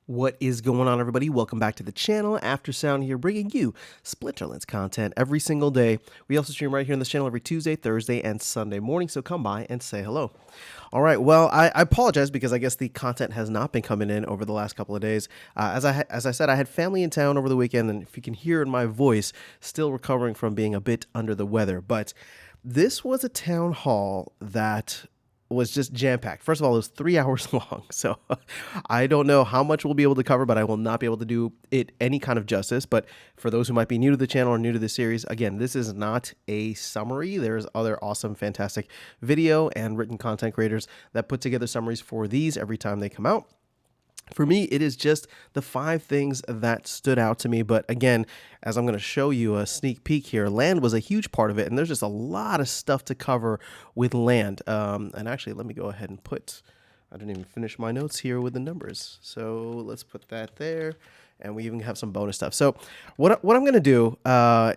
What is going on, everybody? Welcome back to the channel. After Sound here, bringing you Splinterlands content every single day. We also stream right here on this channel every Tuesday, Thursday, and Sunday morning, so come by and say hello. All right, well, I apologize because I guess the content has not been coming in over the last couple of days. As I said, I had family in town over the weekend, and if you can hear in my voice, still recovering from being a bit under the weather. But this was a town hall that was just jam-packed. First of all, it was 3 hours long, so I don't know how much we'll be able to cover, but I will not be able to do it any kind of justice. But for those who might be new to the channel or new to the series, again, this is not a summary. There's other awesome, fantastic video and written content creators that put together summaries for these every time they come out. For me, it is just the 5 things that stood out to me. But again, as I'm going to show you a sneak peek here, land was a huge part of it. And there's just a lot of stuff to cover with land. And actually, let me go ahead and I didn't even finish my notes here with the numbers. So let's put that there. And we even have some bonus stuff. So what I'm going to do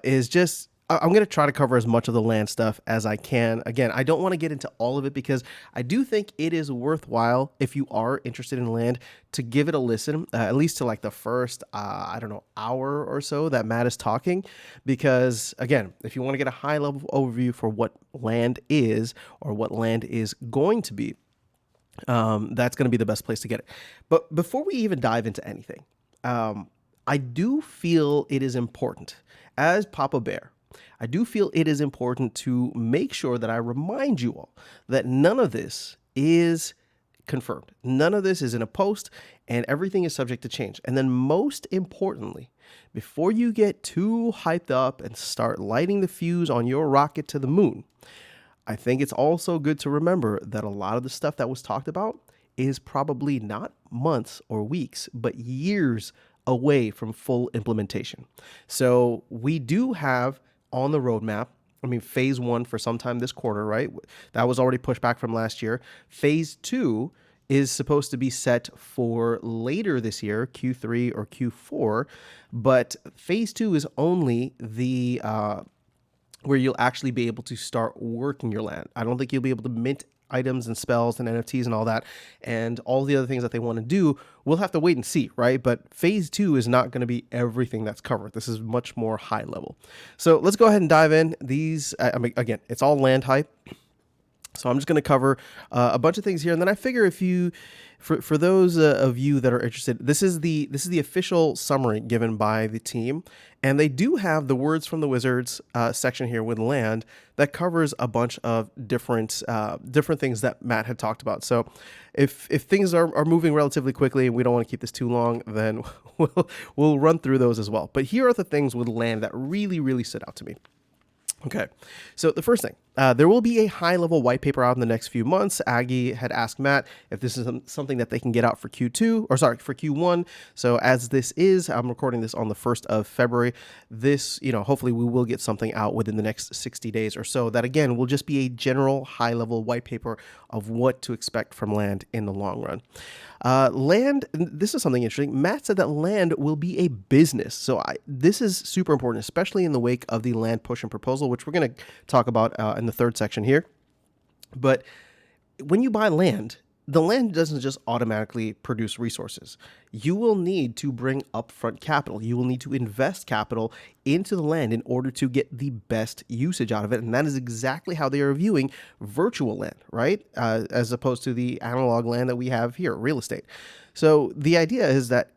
is just I'm going to try to cover as much of the land stuff as I can. Again, I don't want to get into all of it because I do think it is worthwhile, if you are interested in land, to give it a listen, at least to like the first, hour or so that Matt is talking. Because again, if you want to get a high level overview for what land is or what land is going to be, that's going to be the best place to get it. But before we even dive into anything, I do feel it is important as Papa Bear. I do feel it is important to make sure that I remind you all that none of this is confirmed. None of this is in a post, and everything is subject to change. And then most importantly, before you get too hyped up and start lighting the fuse on your rocket to the moon, I think it's also good to remember that a lot of the stuff that was talked about is probably not months or weeks, but years away from full implementation. So we do have on the roadmap, phase 1 for sometime this quarter, right? That was already pushed back from last year. Phase 2 is supposed to be set for later this year, Q3 or Q4, but phase 2 is only the where you'll actually be able to start working your land. I don't think you'll be able to mint items and spells and NFTs and all that, and all the other things that they want to do. We'll have to wait and see, right? But phase 2 is not going to be everything that's covered. This is much more high level. So let's go ahead and dive in. These, again, it's all land hype. So I'm just going to cover a bunch of things here, and then I figure if you, for those of you that are interested, this is the official summary given by the team, and they do have the words from the Wizards section here with land that covers a bunch of different things that Matt had talked about. So if things are moving relatively quickly and we don't want to keep this too long, then we'll run through those as well. But here are the things with land that really stood out to me. Okay, so the first thing, there will be a high-level white paper out in the next few months. Aggie had asked Matt if this is something that they can get out for Q1. So as this is, I'm recording this on the 1st of February. This, hopefully we will get something out within the next 60 days or so. That, again, will just be a general high-level white paper of what to expect from land in the long run. Land, this is something interesting. Matt said that land will be a business. So this is super important, especially in the wake of the land push and proposal, which we're going to talk about in the third section here. But when you buy land, the land doesn't just automatically produce resources. You will need to bring upfront capital. You will need to invest capital into the land in order to get the best usage out of it. And that is exactly how they are viewing virtual land, right? As opposed to the analog land that we have here, real estate. So the idea is that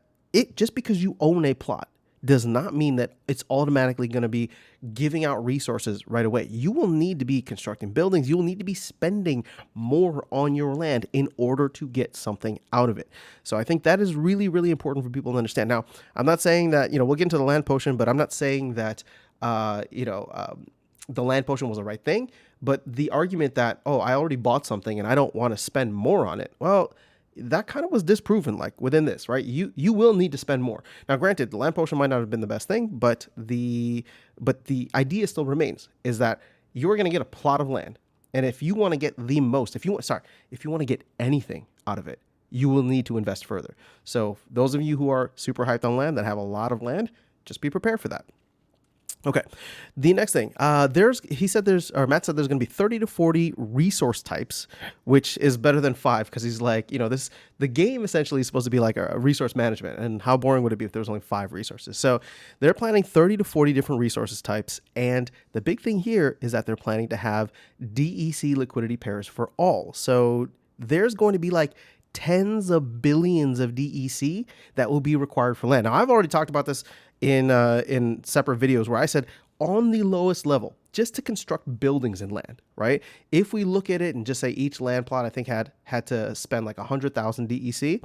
just because you own a plot does not mean that it's automatically going to be giving out resources right away. You will need to be constructing buildings. You will need to be spending more on your land in order to get something out of it. So I think that is really important for people to understand. Now, I'm not saying that, we'll get into the land potion, but I'm not saying that, the land potion was the right thing. But the argument that, I already bought something and I don't want to spend more on it. Well, that kind of was disproven, like within this, right? You will need to spend more. Now, granted, the land potion might not have been the best thing, but the idea still remains, is that you're going to get a plot of land, and if you want to get the most, if you want to get anything out of it, you will need to invest further. So those of you who are super hyped on land, that have a lot of land, just be prepared for that. Okay. The next thing, Matt said there's going to be 30 to 40 resource types, which is better than five because he's like, the game essentially is supposed to be like a resource management. And how boring would it be if there was only five resources? So they're planning 30 to 40 different resources types. And the big thing here is that they're planning to have DEC liquidity pairs for all. So there's going to be like tens of billions of DEC that will be required for land. Now, I've already talked about this in separate videos where I said on the lowest level, just to construct buildings and land, right? If we look at it and just say each land plot, I think had to spend like 100,000 DEC,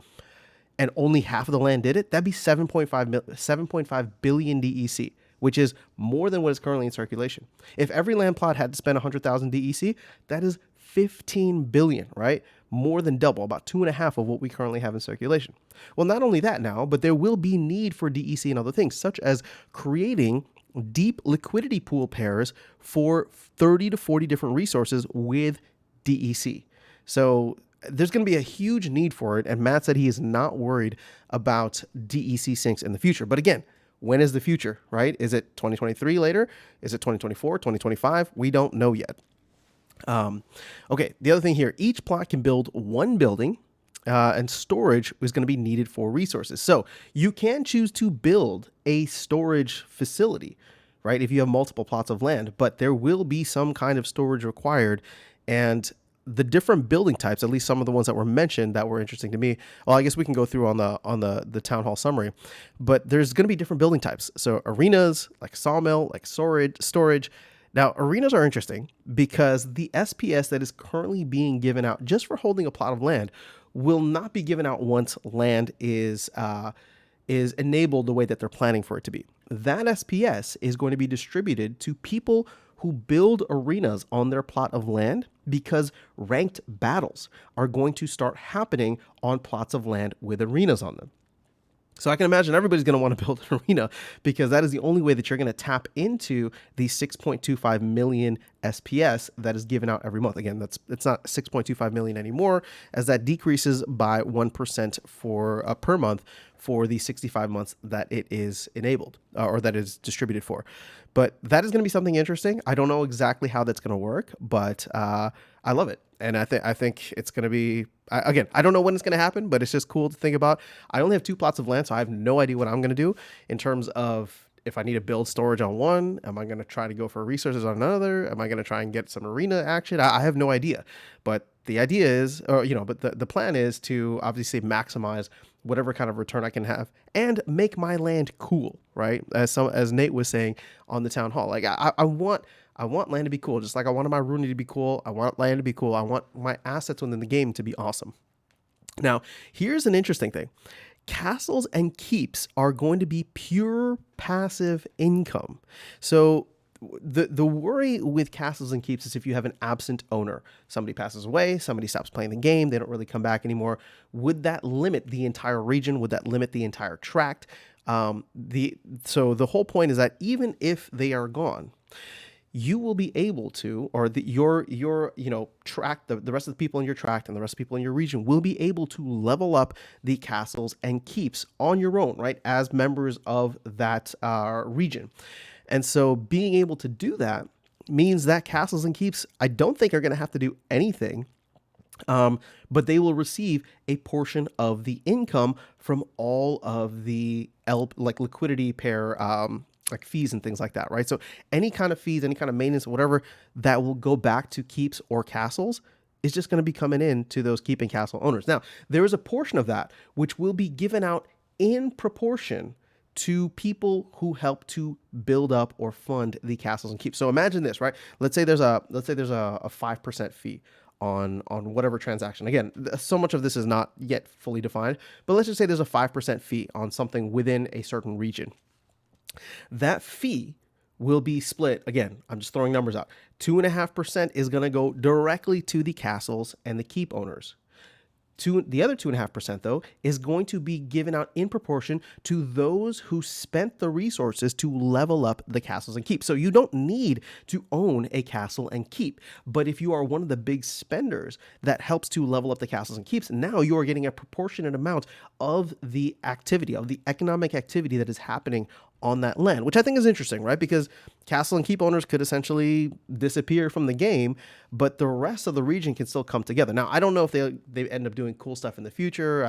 and only half of the land did it, that'd be 7.5 billion DEC, which is more than what is currently in circulation. If every land plot had to spend 100,000 DEC, that is 15 billion, right? More than double, about 2.5 of what we currently have in circulation. Well, not only that now, but there will be need for DEC and other things, such as creating deep liquidity pool pairs for 30 to 40 different resources with DEC. So there's going to be a huge need for it. And Matt said he is not worried about DEC sinks in the future. But again, when is the future, right? Is it 2023 later? Is it 2024, 2025? We don't know yet. Okay, the other thing here, each plot can build one building, and storage is going to be needed for resources. So you can choose to build a storage facility, right, if you have multiple plots of land, but there will be some kind of storage required. And the different building types, at least some of the ones that were mentioned that were interesting to me. Well, I guess we can go through on the town hall summary, but there's going to be different building types. So arenas, like sawmill, like storage. Now, arenas are interesting because the SPS that is currently being given out just for holding a plot of land will not be given out once land is enabled the way that they're planning for it to be. That SPS is going to be distributed to people who build arenas on their plot of land because ranked battles are going to start happening on plots of land with arenas on them. So I can imagine everybody's going to want to build an arena because that is the only way that you're going to tap into the 6.25 million SPS that is given out every month. Again, it's not 6.25 million anymore, as that decreases by 1% for per month for the 65 months that it is enabled or that is distributed for. But that is going to be something interesting. I don't know exactly how that's going to work, but I love it. And I think it's going to be, again, I don't know when it's going to happen, but it's just cool to think about. I only have 2 plots of land, so I have no idea what I'm going to do in terms of if I need to build storage on one. Am I going to try to go for resources on another? Am I going to try and get some arena action? I have no idea. But the idea is, but the plan is to obviously maximize whatever kind of return I can have and make my land cool, right? As Nate was saying on the town hall, like I want land to be cool, just like I wanted my Rooney to be cool. I want land to be cool. I want my assets within the game to be awesome. Now, here's an interesting thing. Castles and keeps are going to be pure passive income. So the worry with castles and keeps is if you have an absent owner, somebody passes away, somebody stops playing the game, they don't really come back anymore. Would that limit the entire region? Would that limit the entire tract? So the whole point is that even if they are gone, you will be able to, or your tract, the rest of the people in your tract and the rest of the people in your region will be able to level up the castles and keeps on your own, right, as members of that region. And so being able to do that means that castles and keeps, I don't think are going to have to do anything, but they will receive a portion of the income from all of the liquidity pair like fees and things like that, right? So any kind of fees, any kind of maintenance, whatever that will go back to keeps or castles is just going to be coming in to those keep and castle owners. Now, there is a portion of that which will be given out in proportion to people who help to build up or fund the castles and keeps. So imagine this, right? Let's say there's a 5% fee on whatever transaction. Again, so much of this is not yet fully defined, but let's just say there's a 5% fee on something within a certain region. That fee will be split. Again, I'm just throwing numbers out. 2.5% is going to go directly to the castles and the keep owners. The other 2.5%, though, is going to be given out in proportion to those who spent the resources to level up the castles and keep. So you don't need to own a castle and keep. But if you are one of the big spenders that helps to level up the castles and keeps, now you are getting a proportionate amount of the activity, of the economic activity that is happening on that land, which I think is interesting, right? Because castle and keep owners could essentially disappear from the game, but the rest of the region can still come together. Now, I don't know if they end up doing cool stuff in the future,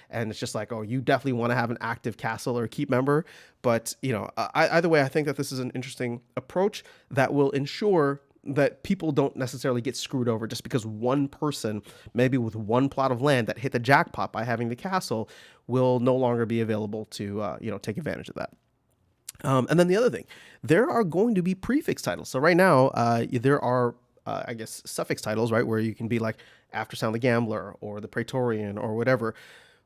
and it's just like, oh, you definitely want to have an active castle or a keep member. But either way, I think that this is an interesting approach that will ensure that people don't necessarily get screwed over just because one person, maybe with one plot of land that hit the jackpot by having the castle, will no longer be available to take advantage of that. And then the other thing, there are going to be prefix titles. So right now, there are, I guess, suffix titles, right, where you can be like After Sound the Gambler or the Praetorian or whatever.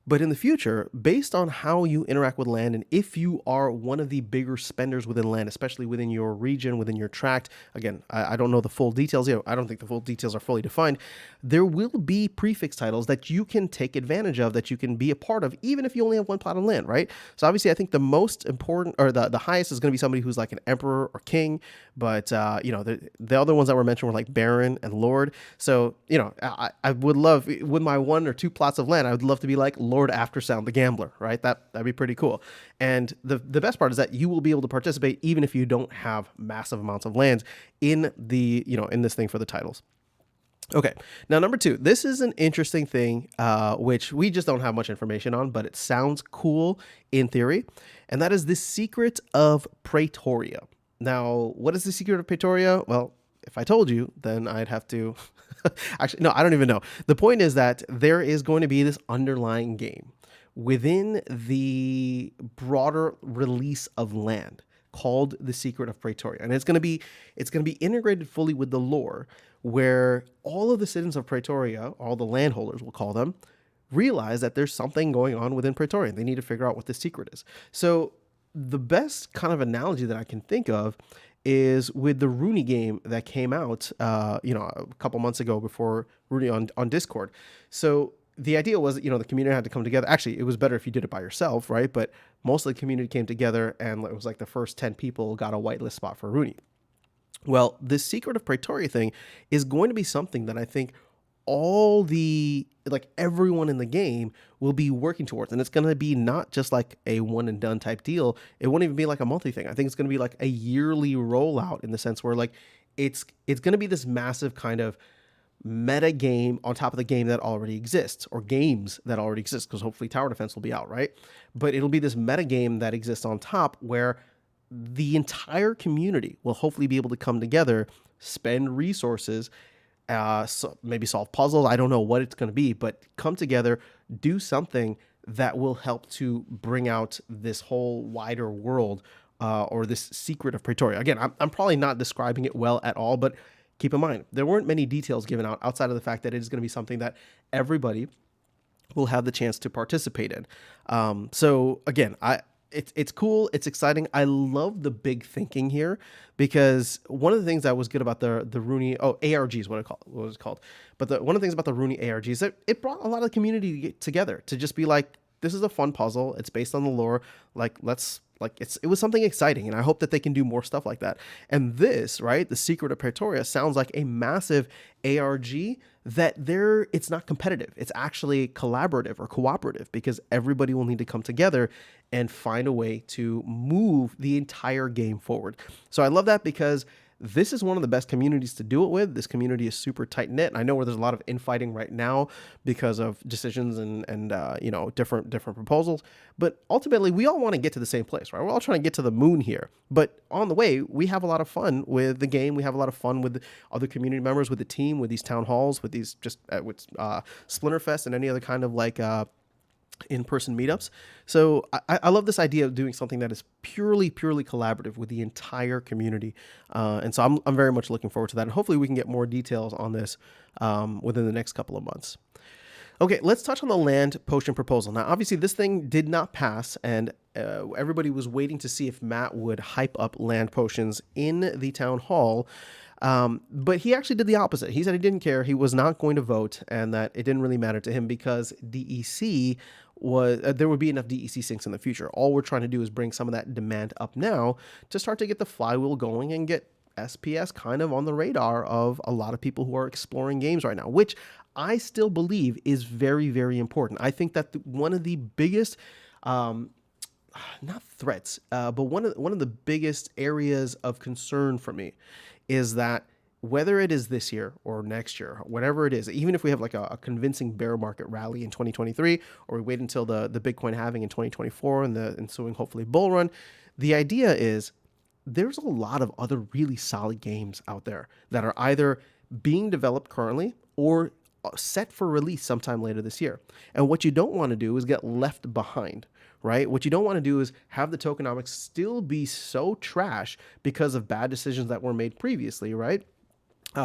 But in the future, based on how you interact with land, and if you are one of the bigger spenders within land, especially within your region, within your tract, again, I don't know the full details yet. I don't think the full details are fully defined. There will be prefix titles that you can take advantage of, that you can be a part of, even if you only have one plot of land, right? So obviously, I think the most important, or the highest, is going to be somebody who's like an emperor or king. But the other ones that were mentioned were like baron and lord. So I would love, with my one or two plots of land, I would love to be like Lord After Sound the Gambler, right? That'd be pretty cool. And the best part is that you will be able to participate even if you don't have massive amounts of lands in the in this thing for the titles. Okay, now number 2, this is an interesting thing, which we just don't have much information on, but it sounds cool in theory, and that is the secret of Pretoria. Now, what is the secret of Pretoria? Well, if I told you, then I'd have to actually, no, I don't even know. The point is that there is going to be this underlying game within the broader release of land called The Secret of Pretoria. And it's going to be integrated fully with the lore, where all of the citizens of Pretoria, all the landholders, we'll call them, realize that there's something going on within Pretoria. They need to figure out what the secret is. So the best kind of analogy that I can think of is with the Rooney game that came out, a couple months ago before Rooney on Discord. So the idea was, the community had to come together. Actually, it was better if you did it by yourself, right? But most of the community came together, and it was like the first 10 people got a whitelist spot for Rooney. Well, this Secret of Pretoria thing is going to be something that I think everyone in the game will be working towards. And it's going to be not just like a one and done type deal. It won't even be like a monthly thing. I think it's going to be like a yearly rollout, in the sense where like it's going to be this massive kind of meta game on top of the game that already exists, or games that already exist, because hopefully Tower Defense will be out, right? But it'll be this meta game that exists on top, where the entire community will hopefully be able to come together, spend resources, maybe solve puzzles. I don't know what it's going to be, but come together, do something that will help to bring out this whole wider world, or this Secret of Pretoria. Again, I'm probably not describing it well at all, but keep in mind, there weren't many details given out outside of the fact that it is going to be something that everybody will have the chance to participate in. So again, it's cool. It's exciting. I love the big thinking here, because one of the things that was good about the Rooney, ARG is what it was called. But one of the things about the Rooney ARG is that it brought a lot of the community together to just be like, this is a fun puzzle. It's based on the lore. It was something exciting, and I hope that they can do more stuff like that. And this, right, The Secret of Pretoria, sounds like a massive ARG that it's not competitive. It's actually collaborative or cooperative, because everybody will need to come together and find a way to move the entire game forward. So I love that, because this is one of the best communities to do it with. This community is super tight knit. I know where there's a lot of infighting right now because of decisions and different proposals. But ultimately, we all want to get to the same place, right? We're all trying to get to the moon here. But on the way, we have a lot of fun with the game. We have a lot of fun with other community members, with the team, with these town halls, with these with Splinterfest and any other kind of in-person meetups. So I love this idea of doing something that is purely collaborative with the entire community. And so I'm very much looking forward to that. And hopefully we can get more details on this within the next couple of months. Okay, let's touch on the land potion proposal. Now, obviously, this thing did not pass, and everybody was waiting to see if Matt would hype up land potions in the town hall. But he actually did the opposite. He said he didn't care. He was not going to vote, and that it didn't really matter to him, because DEC there would be enough DEC sinks in the future. All we're trying to do is bring some of that demand up now to start to get the flywheel going and get SPS kind of on the radar of a lot of people who are exploring games right now, which I still believe is very, very important. I think that one of the biggest not threats, but one of the biggest areas of concern for me is that whether it is this year or next year, whatever it is, even if we have like a convincing bear market rally in 2023, or we wait until the Bitcoin halving in 2024 and the ensuing hopefully bull run, the idea is there's a lot of other really solid games out there that are either being developed currently or set for release sometime later this year. And what you don't want to do is get left behind, right? What you don't want to do is have the tokenomics still be so trash because of bad decisions that were made previously, right?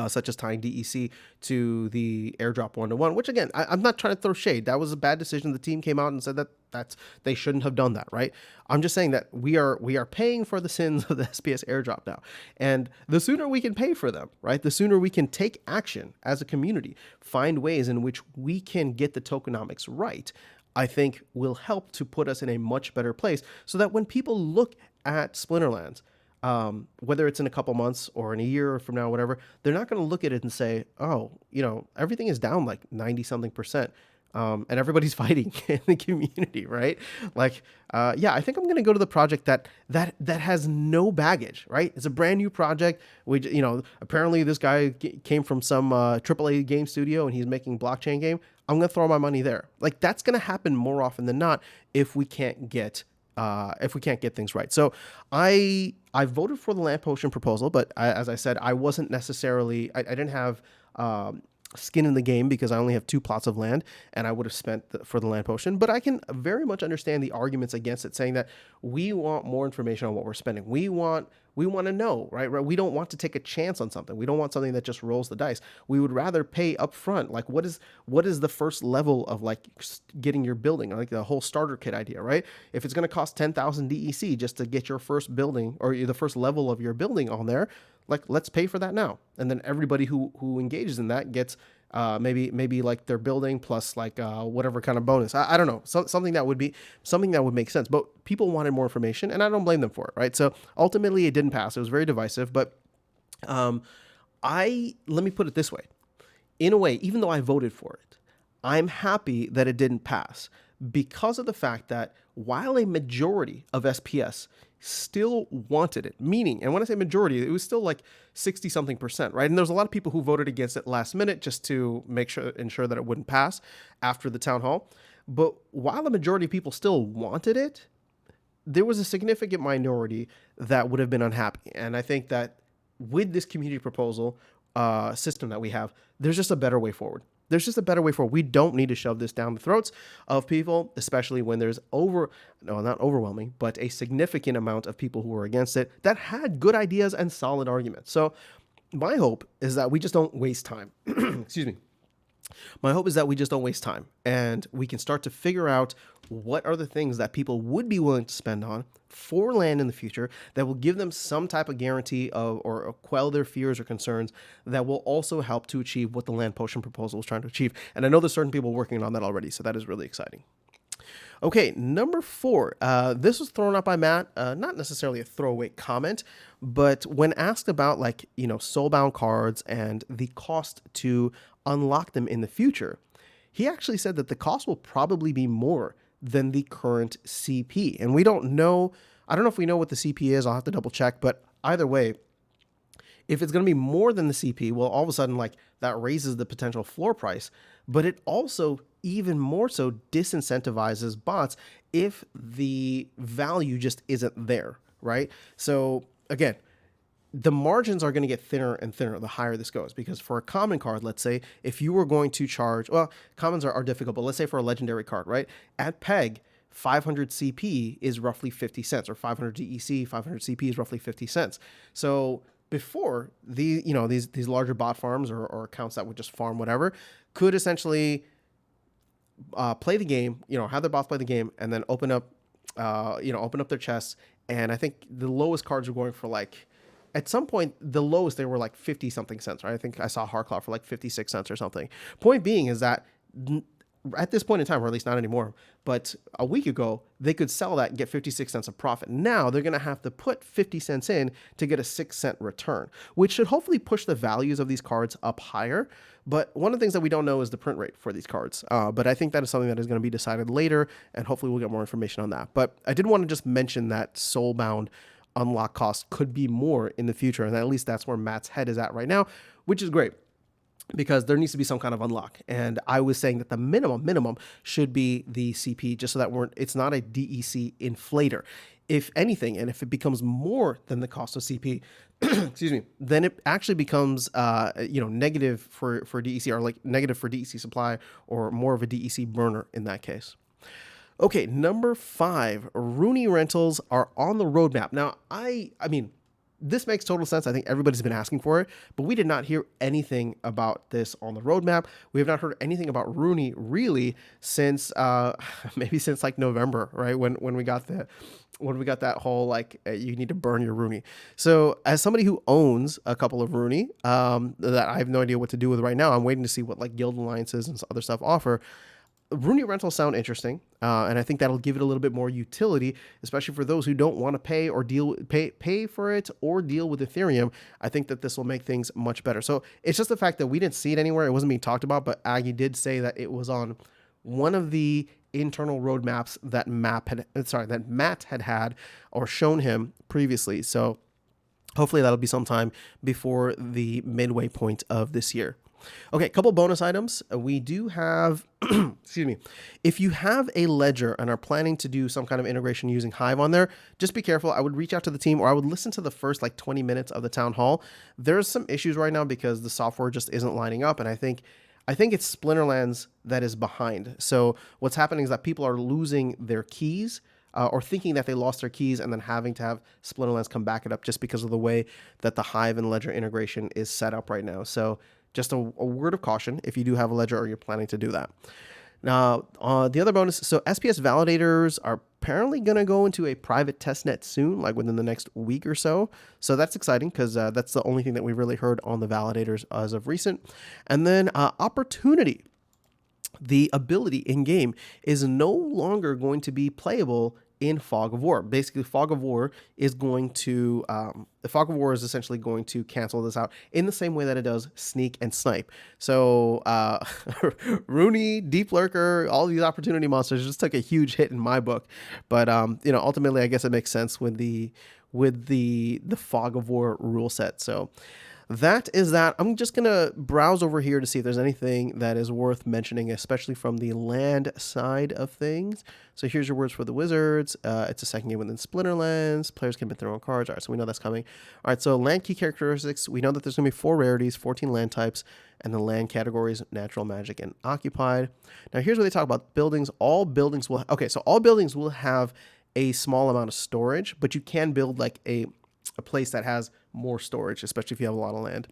Such as tying DEC to the airdrop 1-to-1, which again, I'm not trying to throw shade. That was a bad decision. The team came out and said that they shouldn't have done that, right? I'm just saying that we are paying for the sins of the SPS airdrop now, and the sooner we can pay for them, right? The sooner we can take action as a community, find ways in which we can get the tokenomics right, I think will help to put us in a much better place, so that when people look at Splinterlands, whether it's in a couple months or in a year from now, whatever, they're not going to look at it and say, oh, everything is down like 90 something percent. And everybody's fighting in the community, right? Like, yeah, I think I'm going to go to the project that has no baggage, right? It's a brand new project. Apparently this guy came from some AAA game studio and he's making blockchain game. I'm going to throw my money there. Like, that's going to happen more often than not if we can't get things right. So I voted for the Land Potion proposal, but as I said, I wasn't necessarily, I didn't have skin in the game because I only have 2 plots of land and I would have spent for the Land Potion. But I can very much understand the arguments against it, saying that we want more information on what we're spending. We want to know, right? We don't want to take a chance on something. We don't want something that just rolls the dice. We would rather pay up front. Like, what is the first level of like getting your building, like the whole starter kit idea, right? If it's going to cost 10,000 DEC just to get your first building or the first level of your building on there, like, let's pay for that now. And then everybody who engages in that gets maybe like their building plus like whatever kind of bonus. I don't know, something that would make sense. But people wanted more information, and I don't blame them for it, right? So ultimately, it didn't pass. It was very divisive. But let me put it this way: in a way, even though I voted for it, I'm happy that it didn't pass because of the fact that while a majority of SPS still wanted it, meaning, and when I say majority, it was still like 60 something percent, right? And there's a lot of people who voted against it last minute just to ensure that it wouldn't pass after the town hall. But while the majority of people still wanted it, there was a significant minority that would have been unhappy. And I think that with this community proposal system that we have, there's just a better way forward. We don't need to shove this down the throats of people, especially when there's not overwhelming, but a significant amount of people who are against it that had good ideas and solid arguments. So my hope is that we just don't waste time. Excuse me. My hope is that we just don't waste time and we can start to figure out what are the things that people would be willing to spend on for land in the future that will give them some type of guarantee of or quell their fears or concerns that will also help to achieve what the Land Potion proposal is trying to achieve. And I know there's certain people working on that already, so that is really exciting. Okay, number 4. This was thrown up by Matt, not necessarily a throwaway comment, but when asked about soulbound cards and the cost to unlock them in the future, he actually said that the cost will probably be more than the current CP. And we don't know, I don't know if we know what the CP is, I'll have to double check, but either way, if it's going to be more than the CP, well, all of a sudden, that raises the potential floor price, but it also even more so disincentivizes bots if the value just isn't there, right? So again, the margins are going to get thinner and thinner the higher this goes, because for a common card, let's say if you were going to charge, well, commons are difficult, but let's say for a legendary card, right? At PEG, 500 CP is roughly 50 cents, or 500 DEC, 500 CP is roughly 50 cents. So before, these larger bot farms or accounts that would just farm whatever could essentially play the game, have their bots play the game, and then open up their chests. And I think the lowest cards were going for at some point, the lowest, they were 50 something cents, right? I think I saw Hardcloth for 56 cents or something. Point being is that at this point in time, or at least not anymore, but a week ago, they could sell that and get 56 cents of profit. Now they're going to have to put 50 cents in to get a 6 cent return, which should hopefully push the values of these cards up higher. But one of the things that we don't know is the print rate for these cards. But I think that is something that is going to be decided later, and hopefully we'll get more information on that. But I did want to just mention that Soulbound unlock cost could be more in the future, and at least that's where Matt's head is at right now, which is great, because there needs to be some kind of unlock. And I was saying that the minimum should be the CP, just so that it's not a DEC inflator. If anything, and if it becomes more than the cost of CP, excuse me, then it actually becomes negative for DEC, or like negative for DEC supply, or more of a DEC burner in that case. Okay, number 5, Rooney rentals are on the roadmap. Now, I mean, this makes total sense. I think everybody's been asking for it, but we did not hear anything about this on the roadmap. We have not heard anything about Rooney really since maybe since like November, right? When we got that whole like you need to burn your Rooney. So as somebody who owns a couple of Rooney that I have no idea what to do with right now, I'm waiting to see what like guild alliances and other stuff offer. Rooney rentals sound interesting, and I think that'll give it a little bit more utility, especially for those who don't want to pay for it or deal with Ethereum. I think that this will make things much better. So it's just the fact that we didn't see it anywhere; it wasn't being talked about. But Aggie did say that it was on one of the internal roadmaps that Matt had or shown him previously. So hopefully that'll be sometime before the midway point of this year. Okay, a couple bonus items. We do have, excuse me, if you have a ledger and are planning to do some kind of integration using Hive on there, just be careful. I would reach out to the team, or I would listen to the first like 20 minutes of the town hall. There's some issues right now because the software just isn't lining up, and I think it's Splinterlands that is behind. So what's happening is that people are losing their keys, or thinking that they lost their keys and then having to have Splinterlands come back it up just because of the way that the Hive and Ledger integration is set up right now. So just a word of caution if you do have a ledger or you're planning to do that. Now, the other bonus, so SPS validators are apparently going to go into a private testnet soon, like within the next week or so. So that's exciting because that's the only thing that we've really heard on the validators as of recent. And then Opportunity, the ability in game, is no longer going to be playable in Fog of War. Basically, Fog of War is essentially going to cancel this out in the same way that it does Sneak and Snipe. So Rooney, Deep Lurker, all these Opportunity monsters just took a huge hit in my book. But ultimately, I guess it makes sense with the Fog of War rule set. So that is that. I'm just going to browse over here to see if there's anything that is worth mentioning, especially from the land side of things. So here's your words for the Wizards. It's a second game within Splinterlands. Players can put their own cards. All right, so we know that's coming. All right, so land key characteristics. We know that there's going to be 4 rarities, 14 land types, and the land categories, natural, magic, and occupied. Now here's where they talk about buildings. All buildings will have a small amount of storage, but you can build like a place that has more storage, especially if you have a lot of land.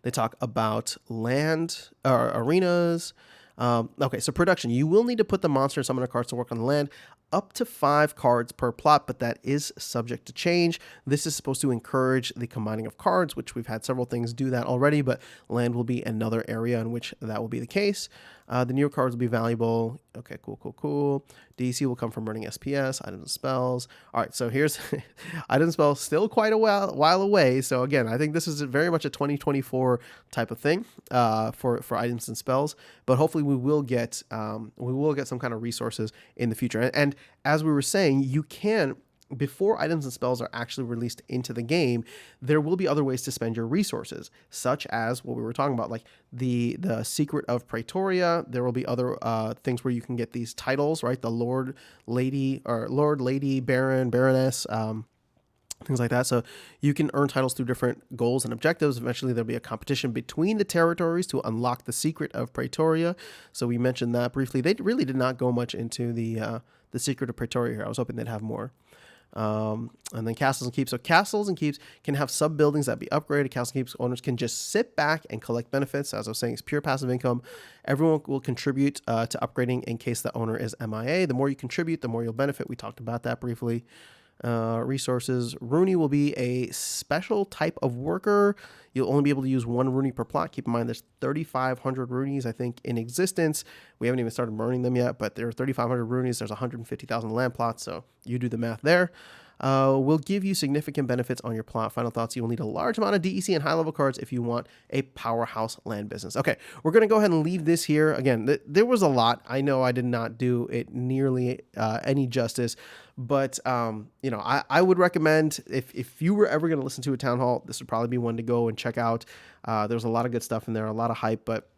They talk about land arenas. Okay, so production. You will need to put the monster and summoner cards to work on the land. Up to 5 cards per plot, but that is subject to change. This is supposed to encourage the combining of cards, which we've had several things do that already, but land will be another area in which that will be the case. The new cards will be valuable. Okay, cool. DC will come from running SPS, items and spells. All right, so here's items and spells, still quite a while away. So again, I think this is very much a 2024 type of thing for items and spells. But hopefully we will get some kind of resources in the future. And as we were saying, you can, before items and spells are actually released into the game, there will be other ways to spend your resources, such as what we were talking about, like the secret of Pretoria. There will be other things where you can get these titles, right? The Lord, Lady, Baron, Baroness, things like that. So you can earn titles through different goals and objectives. Eventually there'll be a competition between the territories to unlock the secret of Pretoria. So we mentioned that briefly. They really did not go much into the secret of Pretoria here. I was hoping they'd have more. And then castles and keeps. So castles and keeps can have sub buildings that be upgraded. Castles and keeps owners can just sit back and collect benefits. As I was saying, it's pure passive income. Everyone will contribute to upgrading in case the owner is MIA. The more you contribute, the more you'll benefit. We talked about that briefly. Resources. Rooney will be a special type of worker. You'll only be able to use one Rooney per plot. Keep in mind there's 3,500 Roonies, I think, in existence. We haven't even started burning them yet, but there are 3,500 Roonies. There's 150,000 land plots, so you do the math there. Will give you significant benefits on your plot. Final thoughts, you will need a large amount of DEC and high-level cards if you want a powerhouse land business. Okay, we're going to go ahead and leave this here. Again, there was a lot. I know I did not do it nearly any justice, but I would recommend if you were ever going to listen to a town hall, this would probably be one to go and check out. There's a lot of good stuff in there, a lot of hype, but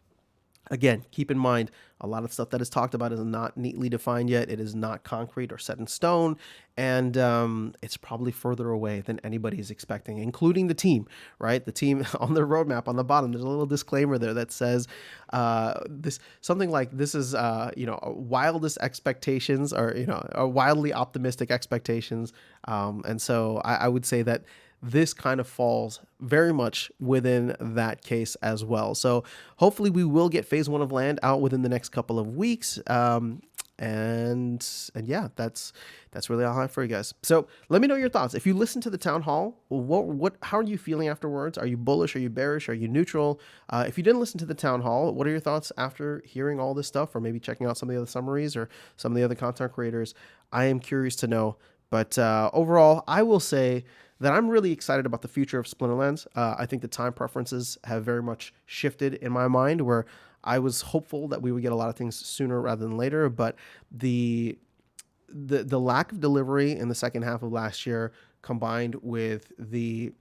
again, keep in mind, a lot of stuff that is talked about is not neatly defined yet. It is not concrete or set in stone, and it's probably further away than anybody is expecting, including the team, right? The team on their roadmap on the bottom, there's a little disclaimer there that says this something like this is wildest expectations or wildly optimistic expectations, and so I would say that this kind of falls very much within that case as well. So hopefully we will get phase 1 of land out within the next couple of weeks. And yeah, that's really all I have for you guys. So let me know your thoughts. If you listen to the town hall, how are you feeling afterwards? Are you bullish? Are you bearish? Are you neutral? If you didn't listen to the town hall, what are your thoughts after hearing all this stuff, or maybe checking out some of the other summaries or some of the other content creators? I am curious to know. But overall, I will say that I'm really excited about the future of Splinterlands. I think the time preferences have very much shifted in my mind, where I was hopeful that we would get a lot of things sooner rather than later, but the lack of delivery in the second half of last year, combined with the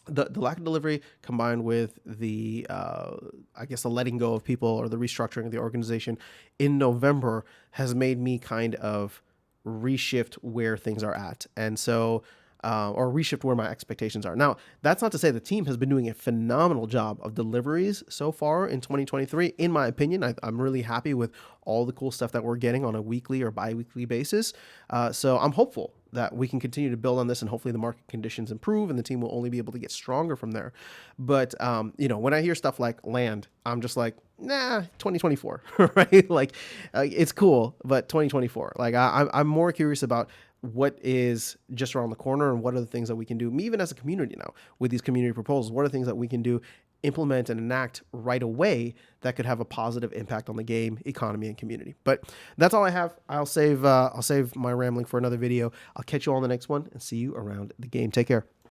lack of delivery, combined with the the letting go of people or the restructuring of the organization in November, has made me kind of reshift where things are at. And so or reshift where my expectations are. Now, that's not to say the team has been doing a phenomenal job of deliveries so far in 2023. In my opinion, I'm really happy with all the cool stuff that we're getting on a weekly or bi-weekly basis. So I'm hopeful that we can continue to build on this, and hopefully the market conditions improve and the team will only be able to get stronger from there. But, when I hear stuff like land, I'm just like, nah, 2024, right? Like, it's cool, but 2024. Like, I'm more curious about what is just around the corner and what are the things that we can do, even as a community now, with these community proposals. What are the things that we can do, implement and enact right away that could have a positive impact on the game, economy, and community? But that's all I have. I'll save my rambling for another video. I'll catch you all in the next one and see you around the game. Take care.